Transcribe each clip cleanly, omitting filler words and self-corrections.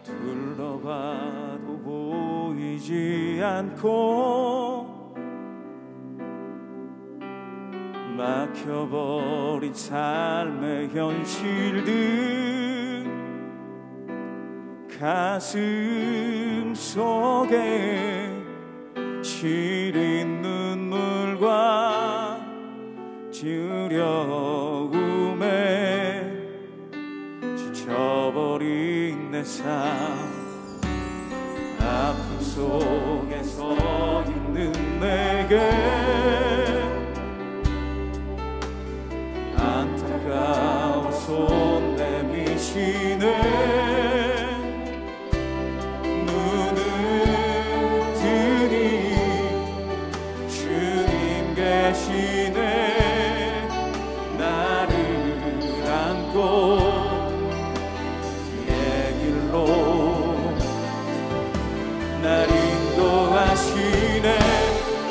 둘러봐도 보이지 않고 막혀버린 삶의 현실들 가슴 속에 시린 눈물과 두려움에 지쳐버린 내 삶 아픔 속에 서 있는 내게 안타까운 손 내미시네 눈을 뜨니 주님 계시네 나를 안고 날 인도하시네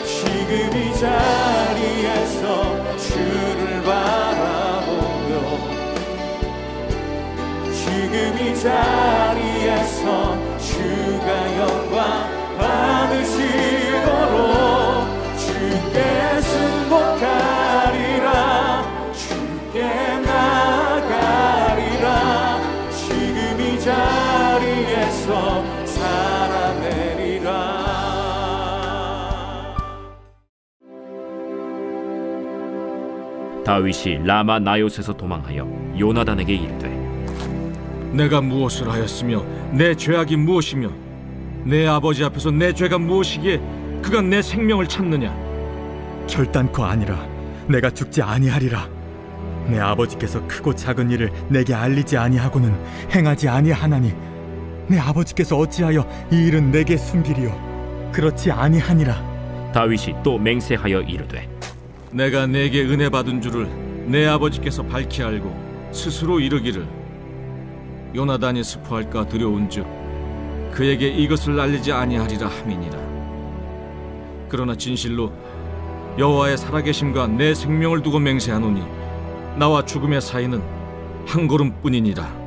지금 이 자리에서 주를 바라보며 지금 이 자리에서 주가 영광 받으시도록 주께 승복하리라 주께 나가리라 지금 이 자리에서 살아내리라. 다윗이 라마 나요스에서 도망하여 요나단에게 이르되 내가 무엇을 하였으며 내 죄악이 무엇이며 내 아버지 앞에서 내 죄가 무엇이기에 그가 내 생명을 찾느냐. 결단코 아니라 내가 죽지 아니하리라. 내 아버지께서 크고 작은 일을 내게 알리지 아니하고는 행하지 아니하나니 내 아버지께서 어찌하여 이 일은 내게 숨기리요. 그렇지 아니하니라. 다윗이 또 맹세하여 이르되 내가 내게 은혜 받은 줄을 내 아버지께서 밝히 알고 스스로 이르기를 요나단이 스포할까 두려운즉 그에게 이것을 알리지 아니하리라 함이니라. 그러나 진실로 여호와의 살아계심과 내 생명을 두고 맹세하노니 나와 죽음의 사이는 한 걸음뿐이니라.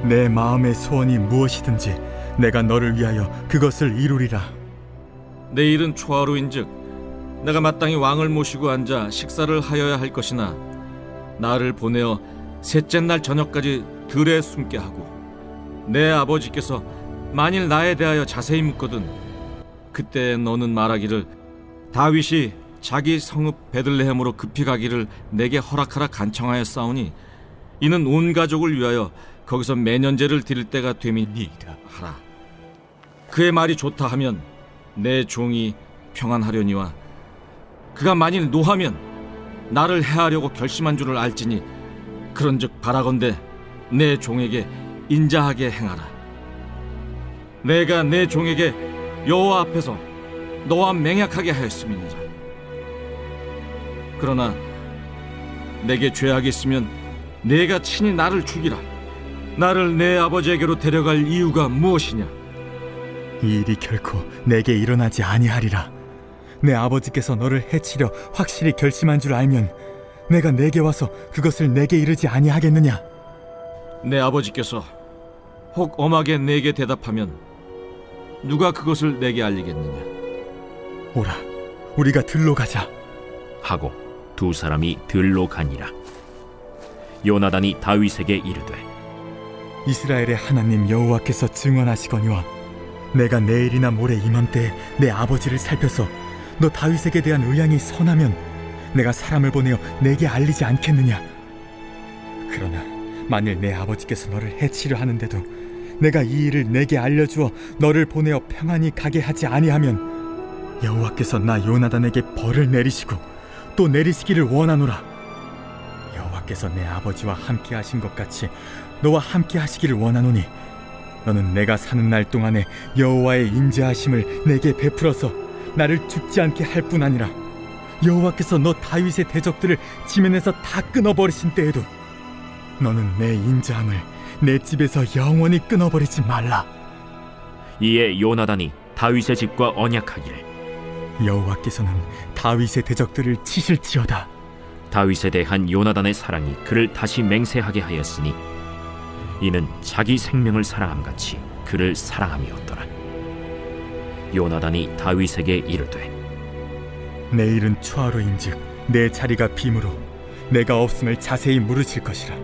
내 마음의 소원이 무엇이든지 내가 너를 위하여 그것을 이루리라. 내일은 초하루인즉 내가 마땅히 왕을 모시고 앉아 식사를 하여야 할 것이나 나를 보내어 셋째 날 저녁까지 들에 숨게 하고 내 아버지께서 만일 나에 대하여 자세히 묻거든 그때 너는 말하기를 다윗이 자기 성읍 베들레헴으로 급히 가기를 내게 허락하라 간청하였사오니 이는 온 가족을 위하여 거기서 매년제를 드릴 때가 됨이니이다 하라. 그의 말이 좋다 하면 내 종이 평안하려니와 그가 만일 노하면 나를 해하려고 결심한 줄을 알지니 그런즉 바라건대 내 종에게 인자하게 행하라. 내가 내 종에게 여호와 앞에서 너와 맹약하게 하였음이니라. 그러나 내게 죄악이 있으면 내가 친히 나를 죽이라. 나를 내 아버지에게로 데려갈 이유가 무엇이냐? 이 일이 결코 내게 일어나지 아니하리라. 내 아버지께서 너를 해치려 확실히 결심한 줄 알면 내가 내게 와서 그것을 내게 이르지 아니하겠느냐? 내 아버지께서 혹 엄하게 내게 대답하면 누가 그것을 내게 알리겠느냐? 오라, 우리가 들로 가자 하고 두 사람이 들로 가니라. 요나단이 다윗에게 이르되 이스라엘의 하나님 여호와께서 증언하시거니와 내가 내일이나 모레 이맘때에 내 아버지를 살펴서 너 다윗에게 대한 의향이 선하면 내가 사람을 보내어 내게 알리지 않겠느냐? 그러나 만일 내 아버지께서 너를 해치려 하는데도 내가 이 일을 내게 알려주어 너를 보내어 평안히 가게 하지 아니하면 여호와께서 나 요나단에게 벌을 내리시고 또 내리시기를 원하노라. 여호와께서 내 아버지와 함께 하신 것 같이 너와 함께 하시기를 원하노니 너는 내가 사는 날 동안에 여호와의 인자하심을 내게 베풀어서 나를 죽지 않게 할 뿐 아니라 여호와께서 너 다윗의 대적들을 지면에서 다 끊어버리신 때에도 너는 내 인자함을 내 집에서 영원히 끊어버리지 말라. 이에 요나단이 다윗의 집과 언약하기를 여호와께서는 다윗의 대적들을 치실지어다. 다윗에 대한 요나단의 사랑이 그를 다시 맹세하게 하였으니 이는 자기 생명을 사랑함 같이 그를 사랑함이었더라. 요나단이 다윗에게 이르되 내일은 초하루인즉 내 자리가 빔으로 내가 없음을 자세히 물으실 것이라.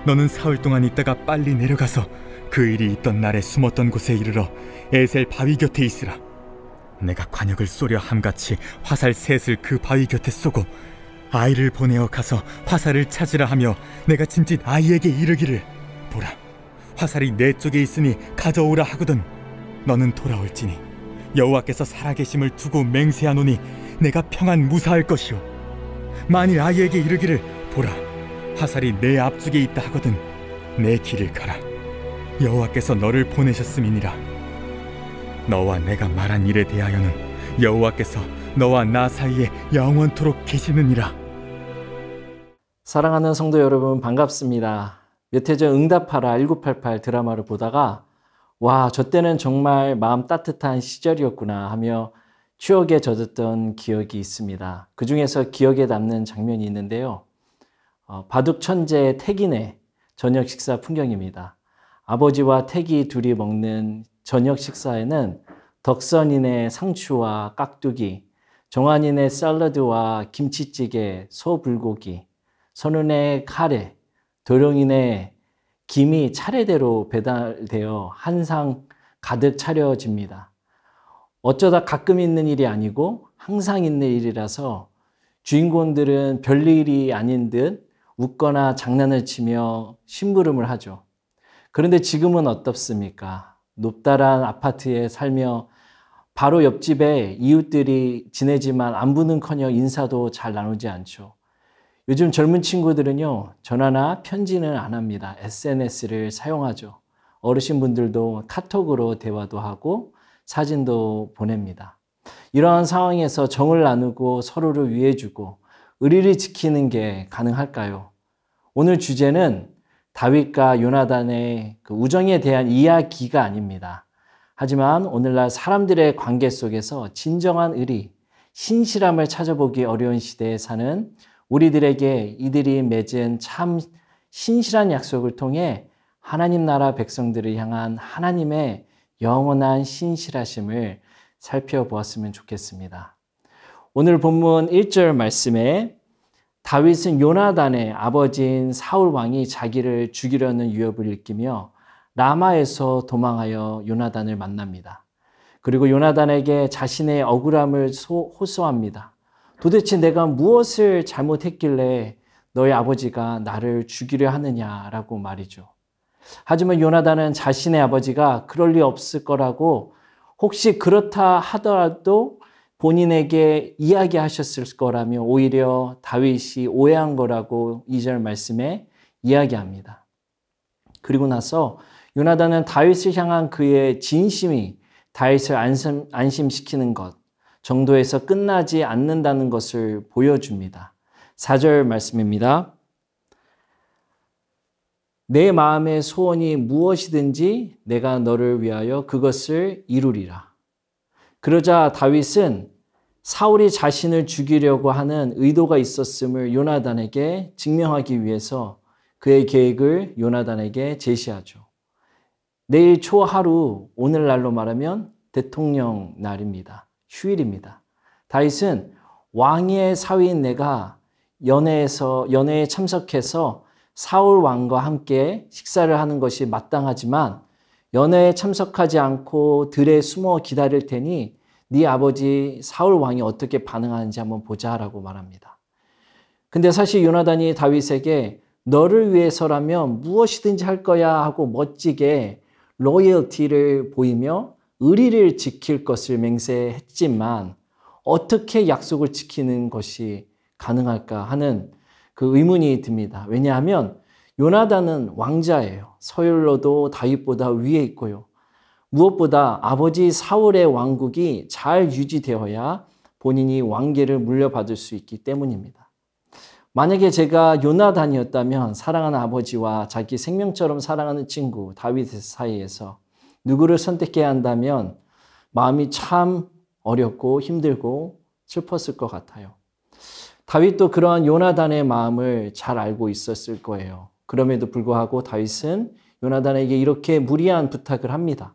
너는 사흘 동안 있다가 빨리 내려가서 그 일이 있던 날에 숨었던 곳에 이르러 에셀 바위 곁에 있으라. 내가 관역을 쏘려 함같이 화살 셋을 그 바위 곁에 쏘고 아이를 보내어 가서 화살을 찾으라 하며 내가 짐짓 아이에게 이르기를 보라, 화살이 내 쪽에 있으니 가져오라 하거든 너는 돌아올지니 여호와께서 살아계심을 두고 맹세하노니 내가 평안 무사할 것이요, 만일 아이에게 이르기를 보라, 화살이 내 앞쪽에 있다 하거든 내 길을 가라. 여호와께서 너를 보내셨음이니라. 너와 내가 말한 일에 대하여는 여호와께서 너와 나 사이에 영원토록 계시느니라. 사랑하는 성도 여러분, 반갑습니다. 몇 해 전 응답하라 1988 드라마를 보다가 와, 저 때는 정말 마음 따뜻한 시절이었구나 하며 추억에 젖었던 기억이 있습니다. 그 중에서 기억에 남는 장면이 있는데요. 바둑 천재 태기네 저녁 식사 풍경입니다. 아버지와 태기 둘이 먹는 저녁 식사에는 덕선인의 상추와 깍두기, 정한인의 샐러드와 김치찌개, 소불고기, 선운의 카레, 도령인의 김이 차례대로 배달되어 한 상 가득 차려집니다. 어쩌다 가끔 있는 일이 아니고 항상 있는 일이라서 주인공들은 별일이 아닌 듯 웃거나 장난을 치며 심부름을 하죠. 그런데 지금은 어떻습니까? 높다란 아파트에 살며 바로 옆집에 이웃들이 지내지만 안부는커녕 인사도 잘 나누지 않죠. 요즘 젊은 친구들은요, 전화나 편지는 안 합니다. SNS를 사용하죠. 어르신분들도 카톡으로 대화도 하고 사진도 보냅니다. 이러한 상황에서 정을 나누고 서로를 위해주고 의리를 지키는 게 가능할까요? 오늘 주제는 다윗과 요나단의 그 우정에 대한 이야기가 아닙니다. 하지만 오늘날 사람들의 관계 속에서 진정한 의리, 신실함을 찾아보기 어려운 시대에 사는 우리들에게 이들이 맺은 참 신실한 약속을 통해 하나님 나라 백성들을 향한 하나님의 영원한 신실하심을 살펴보았으면 좋겠습니다. 오늘 본문 1절 말씀에 다윗은 요나단의 아버지인 사울 왕이 자기를 죽이려는 위협을 일으키며 라마에서 도망하여 요나단을 만납니다. 그리고 요나단에게 자신의 억울함을 호소합니다. 도대체 내가 무엇을 잘못했길래 너희 아버지가 나를 죽이려 하느냐라고 말이죠. 하지만 요나단은 자신의 아버지가 그럴 리 없을 거라고, 혹시 그렇다 하더라도 본인에게 이야기하셨을 거라며 오히려 다윗이 오해한 거라고 2절 말씀에 이야기합니다. 그리고 나서 요나단은 다윗을 향한 그의 진심이 다윗을 안심시키는 것 정도에서 끝나지 않는다는 것을 보여줍니다. 4절 말씀입니다. 내 마음의 소원이 무엇이든지 내가 너를 위하여 그것을 이루리라. 그러자 다윗은 사울이 자신을 죽이려고 하는 의도가 있었음을 요나단에게 증명하기 위해서 그의 계획을 요나단에게 제시하죠. 내일 초하루, 오늘날로 말하면 대통령 날입니다. 휴일입니다. 다윗은 왕의 사위인 내가 연회에 참석해서 사울 왕과 함께 식사를 하는 것이 마땅하지만 연회에 참석하지 않고 들에 숨어 기다릴 테니 네 아버지 사울 왕이 어떻게 반응하는지 한번 보자라고 말합니다. 근데 사실 요나단이 다윗에게 너를 위해서라면 무엇이든지 할 거야 하고 멋지게 로열티를 보이며 의리를 지킬 것을 맹세했지만 어떻게 약속을 지키는 것이 가능할까 하는 그 의문이 듭니다. 왜냐하면 요나단은 왕자예요. 서열로도 다윗보다 위에 있고요. 무엇보다 아버지 사울의 왕국이 잘 유지되어야 본인이 왕계를 물려받을 수 있기 때문입니다. 만약에 제가 요나단이었다면 사랑하는 아버지와 자기 생명처럼 사랑하는 친구 다윗 사이에서 누구를 선택해야 한다면 마음이 참 어렵고 힘들고 슬펐을 것 같아요. 다윗도 그러한 요나단의 마음을 잘 알고 있었을 거예요. 그럼에도 불구하고 다윗은 요나단에게 이렇게 무리한 부탁을 합니다.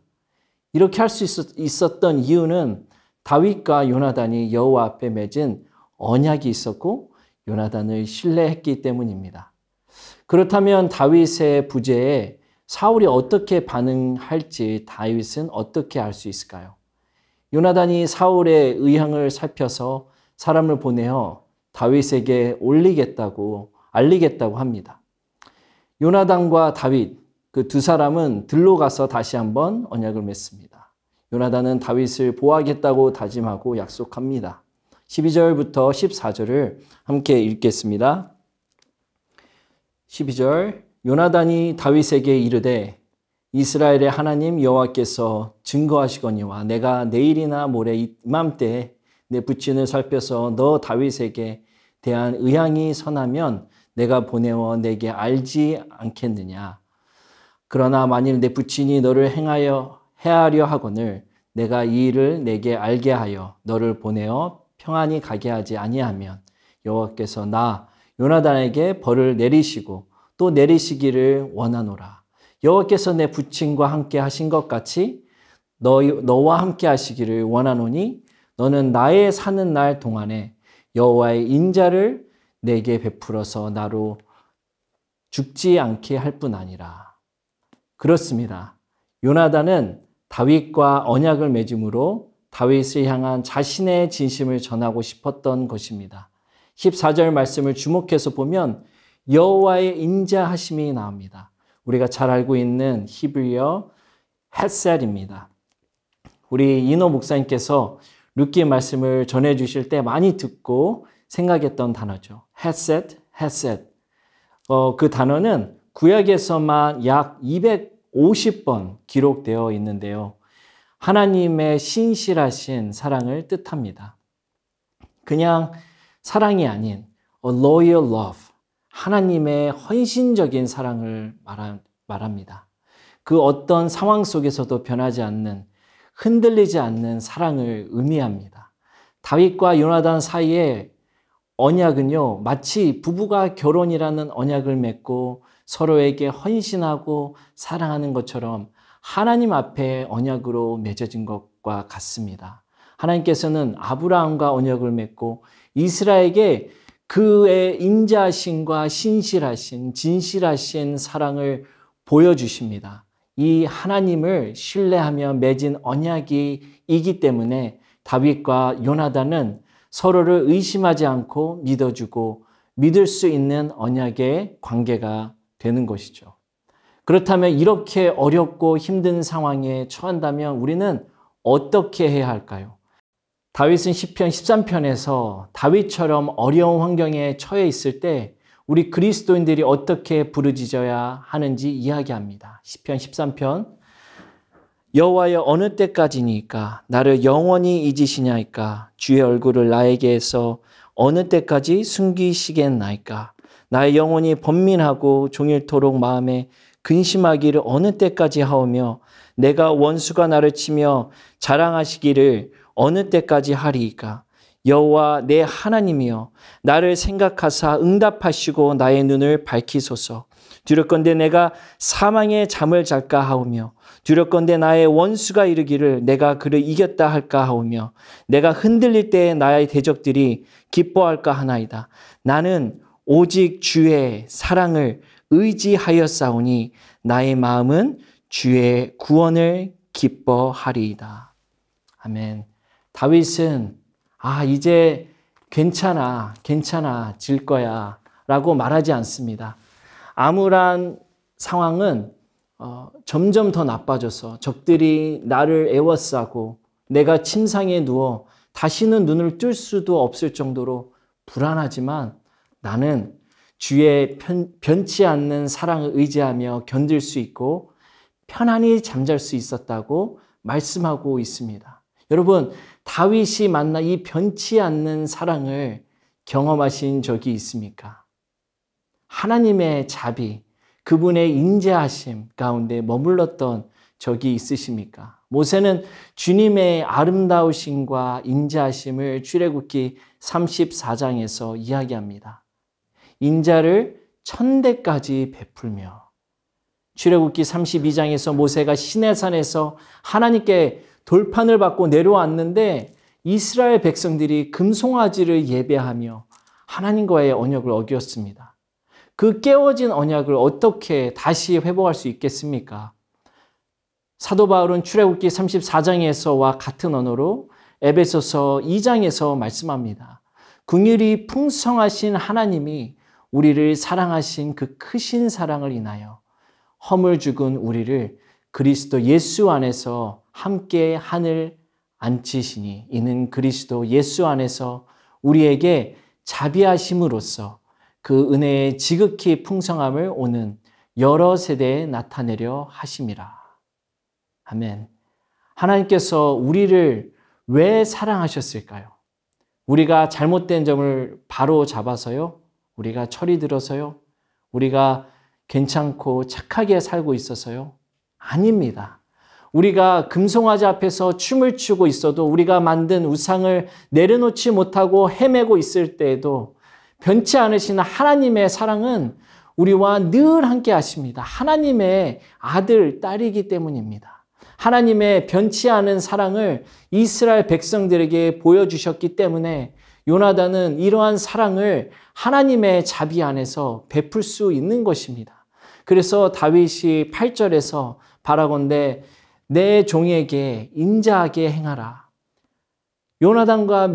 이렇게 할 수 있었던 이유는 다윗과 요나단이 여호와 앞에 맺은 언약이 있었고 요나단을 신뢰했기 때문입니다. 그렇다면 다윗의 부재에 사울이 어떻게 반응할지 다윗은 어떻게 알 수 있을까요? 요나단이 사울의 의향을 살펴서 사람을 보내어 다윗에게 알리겠다고 합니다. 요나단과 다윗 그 두 사람은 들로 가서 다시 한번 언약을 맺습니다. 요나단은 다윗을 보호하겠다고 다짐하고 약속합니다. 12절부터 14절을 함께 읽겠습니다. 12절 요나단이 다윗에게 이르되 이스라엘의 하나님 여호와께서 증거하시거니와 내가 내일이나 모레 이맘때에 내 부친을 살펴서 너 다윗에게 대한 의향이 선하면 내가 보내어 내게 알지 않겠느냐. 그러나 만일 내 부친이 너를 해하려 하거늘 내가 이 일을 내게 알게 하여 너를 보내어 평안히 가게 하지 아니하면 여호와께서 나 요나단에게 벌을 내리시고 또 내리시기를 원하노라. 여호와께서 내 부친과 함께 하신 것 같이 너와 함께 하시기를 원하노니 너는 나의 사는 날 동안에 여호와의 인자를 내게 베풀어서 나로 죽지 않게 할 뿐 아니라. 그렇습니다. 요나단은 다윗과 언약을 맺음으로 다윗을 향한 자신의 진심을 전하고 싶었던 것입니다. 14절 말씀을 주목해서 보면 여호와의 인자하심이 나옵니다. 우리가 잘 알고 있는 히브리어 헤셋입니다. 우리 이노 목사님께서 룻기 말씀을 전해주실 때 많이 듣고 생각했던 단어죠. 헤셋. 그 단어는 구약에서만 약 250번 기록되어 있는데요. 하나님의 신실하신 사랑을 뜻합니다. 그냥 사랑이 아닌 a loyal love, 하나님의 헌신적인 사랑을 말합니다. 그 어떤 상황 속에서도 변하지 않는, 흔들리지 않는 사랑을 의미합니다. 다윗과 요나단 사이에 언약은요, 마치 부부가 결혼이라는 언약을 맺고 서로에게 헌신하고 사랑하는 것처럼 하나님 앞에 언약으로 맺어진 것과 같습니다. 하나님께서는 아브라함과 언약을 맺고 이스라엘에게 그의 인자하심과 신실하신, 진실하신 사랑을 보여주십니다. 이 하나님을 신뢰하며 맺은 언약이기 때문에 다윗과 요나단은 서로를 의심하지 않고 믿어주고 믿을 수 있는 언약의 관계가 되는 것이죠. 그렇다면 이렇게 어렵고 힘든 상황에 처한다면 우리는 어떻게 해야 할까요? 다윗은 시편 13편에서 다윗처럼 어려운 환경에 처해 있을 때 우리 그리스도인들이 어떻게 부르짖어야 하는지 이야기합니다. 시편 13편 여호와여 어느 때까지니까 나를 영원히 잊으시냐이까 주의 얼굴을 나에게서 어느 때까지 숨기시겠나이까 나의 영혼이 번민하고 종일토록 마음에 근심하기를 어느 때까지 하오며 내가 원수가 나를 치며 자랑하시기를 어느 때까지 하리이까 여호와 내 하나님이여 나를 생각하사 응답하시고 나의 눈을 밝히소서 두렵건대 내가 사망의 잠을 잘까 하오며 두렵건대 나의 원수가 이르기를 내가 그를 이겼다 할까 하오며 내가 흔들릴 때에 나의 대적들이 기뻐할까 하나이다. 나는 오직 주의 사랑을 의지하였사오니 나의 마음은 주의 구원을 기뻐하리이다. 아멘. 다윗은 이제 괜찮아질 거야 라고 말하지 않습니다. 암울한 상황은 점점 더 나빠져서 적들이 나를 에워싸고 내가 침상에 누워 다시는 눈을 뜰 수도 없을 정도로 불안하지만 나는 주의 변치 않는 사랑을 의지하며 견딜 수 있고 편안히 잠잘 수 있었다고 말씀하고 있습니다. 여러분, 다윗이 만나 이 변치 않는 사랑을 경험하신 적이 있습니까? 하나님의 자비, 그분의 인자하심 가운데 머물렀던 적이 있으십니까? 모세는 주님의 아름다우심과 인자하심을 출애굽기 34장에서 이야기합니다. 인자를 1000대까지 베풀며 출애굽기 32장에서 모세가 시내산에서 하나님께 돌판을 받고 내려왔는데 이스라엘 백성들이 금송아지를 예배하며 하나님과의 언약을 어겼습니다. 그 깨어진 언약을 어떻게 다시 회복할 수 있겠습니까? 사도 바울은 출애굽기 34장에서와 같은 언어로 에베소서 2장에서 말씀합니다. 긍휼이 풍성하신 하나님이 우리를 사랑하신 그 크신 사랑을 인하여 허물 죽은 우리를 그리스도 예수 안에서 함께 하늘 앉히시니 이는 그리스도 예수 안에서 우리에게 자비하심으로써 그 은혜의 지극히 풍성함을 오는 여러 세대에 나타내려 하심이라. 아멘. 하나님께서 우리를 왜 사랑하셨을까요? 우리가 잘못된 점을 바로 잡아서요? 우리가 철이 들어서요? 우리가 괜찮고 착하게 살고 있어서요? 아닙니다. 우리가 금송아지 앞에서 춤을 추고 있어도 우리가 만든 우상을 내려놓지 못하고 헤매고 있을 때에도 변치 않으신 하나님의 사랑은 우리와 늘 함께 하십니다. 하나님의 아들, 딸이기 때문입니다. 하나님의 변치 않은 사랑을 이스라엘 백성들에게 보여주셨기 때문에 요나단은 이러한 사랑을 하나님의 자비 안에서 베풀 수 있는 것입니다. 그래서 다윗이 8절에서 바라건대 내 종에게 인자하게 행하라. 요나단과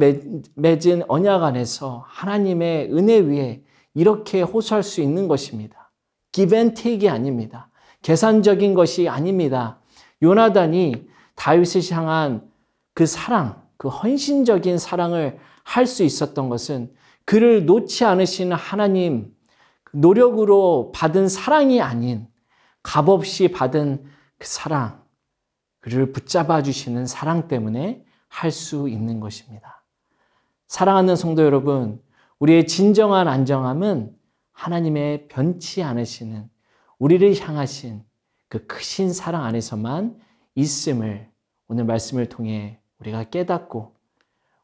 맺은 언약 안에서 하나님의 은혜 위에 이렇게 호소할 수 있는 것입니다. give and take이 아닙니다. 계산적인 것이 아닙니다. 요나단이 다윗을 향한 그 사랑, 그 헌신적인 사랑을 할 수 있었던 것은 그를 놓지 않으시는 하나님, 노력으로 받은 사랑이 아닌 값없이 받은 그 사랑, 그를 붙잡아 주시는 사랑 때문에 할 수 있는 것입니다. 사랑하는 성도 여러분, 우리의 진정한 안정함은 하나님의 변치 않으시는 우리를 향하신 그 크신 사랑 안에서만 있음을 오늘 말씀을 통해 우리가 깨닫고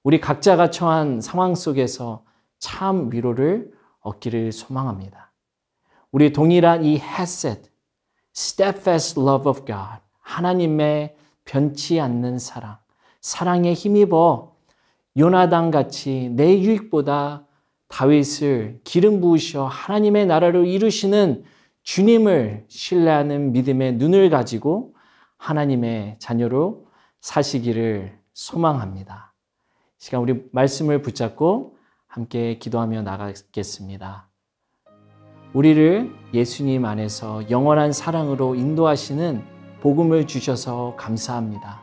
우리 각자가 처한 상황 속에서 참 위로를 얻기를 소망합니다. 우리 동일한 이 헤셋, steadfast love of God, 하나님의 변치 않는 사랑, 사랑에 힘입어 요나단 같이 내 유익보다 다윗을 기름 부으셔 하나님의 나라를 이루시는 주님을 신뢰하는 믿음의 눈을 가지고 하나님의 자녀로 사시기를 소망합니다. 이 시간 우리 말씀을 붙잡고 함께 기도하며 나가겠습니다. 우리를 예수님 안에서 영원한 사랑으로 인도하시는 복음을 주셔서 감사합니다.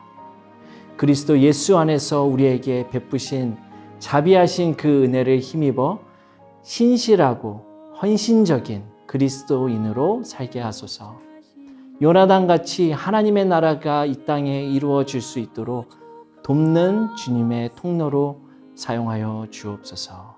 그리스도 예수 안에서 우리에게 베푸신 자비하신 그 은혜를 힘입어 신실하고 헌신적인 그리스도인으로 살게 하소서. 요나단같이 하나님의 나라가 이 땅에 이루어질 수 있도록 돕는 주님의 통로로 사용하여 주옵소서.